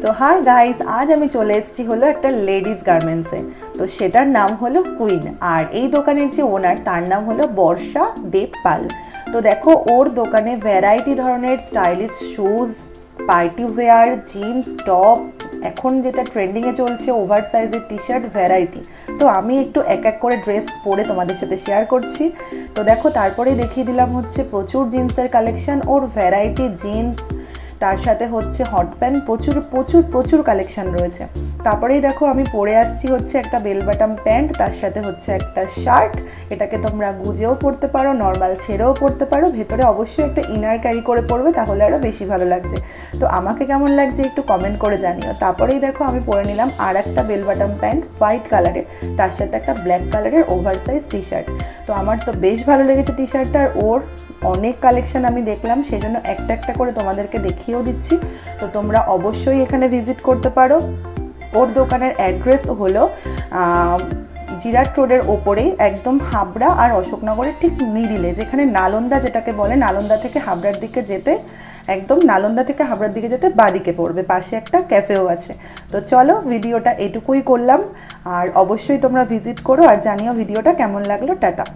তো hi guys, আজ আমি চলে এসেছি হলো একটা লেডিস গার্মেন্টসে। তো সেটার নাম হলো কুইন, আর এই দোকানের যে ওনার তার নাম হলো বর্ষা দেব পাল। তো দেখো ওর দোকানে ভ্যারাইটি ধরনের stylish shoes, party wear, jeans, top, এখন যেটা ট্রেন্ডিংয়ে চলছে ওভার সাইজের টি শার্ট, ভ্যারাইটি। তো আমি একটু এক এক করে ড্রেস পরে তোমাদের সাথে শেয়ার করছি। তো দেখো তারপরেই দেখিয়ে দিলাম হচ্ছে প্রচুর জিন্সের কালেকশন, ওর ভ্যারাইটি জিন্স, তার সাথে হচ্ছে হট প্যান্ট, প্রচুর প্রচুর প্রচুর কালেকশন রয়েছে। তারপরেই দেখো আমি পরে আসছি হচ্ছে একটা বেল বাটাম প্যান্ট, তার সাথে হচ্ছে একটা শার্ট। এটাকে তোমরা গুজেও পরতে পারো, নর্মাল ছেড়েও পরতে পারো, ভেতরে অবশ্যই একটা ইনার ক্যারি করে পরবে, তাহলে আরও বেশি ভালো লাগছে। তো আমাকে কেমন লাগছে একটু কমেন্ট করে জানিও। তারপরেই দেখো আমি পরে নিলাম আর একটা বেল বাটাম প্যান্ট হোয়াইট কালারের, তার সাথে একটা ব্ল্যাক কালারের ওভার সাইজ টি শার্ট। তো আমার তো বেশ ভালো লেগেছে টি শার্টটা, আর ওর অনেক কালেকশন আমি দেখলাম, সেই জন্য একটা একটা করে তোমাদেরকে দেখিয়েও দিচ্ছি। তো তোমরা অবশ্যই এখানে ভিজিট করতে পারো। ওর দোকানের অ্যাড্রেস হলো জিরাট রোডের ওপরেই, একদম হাবড়া আর অশোকনগরের ঠিক মিডিলে, যেখানে নালন্দা যেটাকে বলে, নালন্দা থেকে হাবড়ার দিকে যেতে, একদম নালন্দা থেকে হাবড়ার দিকে যেতে বাঁদিকে পড়বে, পাশে একটা ক্যাফেও আছে। তো চলো, ভিডিওটা এটুকুই করলাম, আর অবশ্যই তোমরা ভিজিট করো আর জানিও ভিডিওটা কেমন লাগলো। টাটা।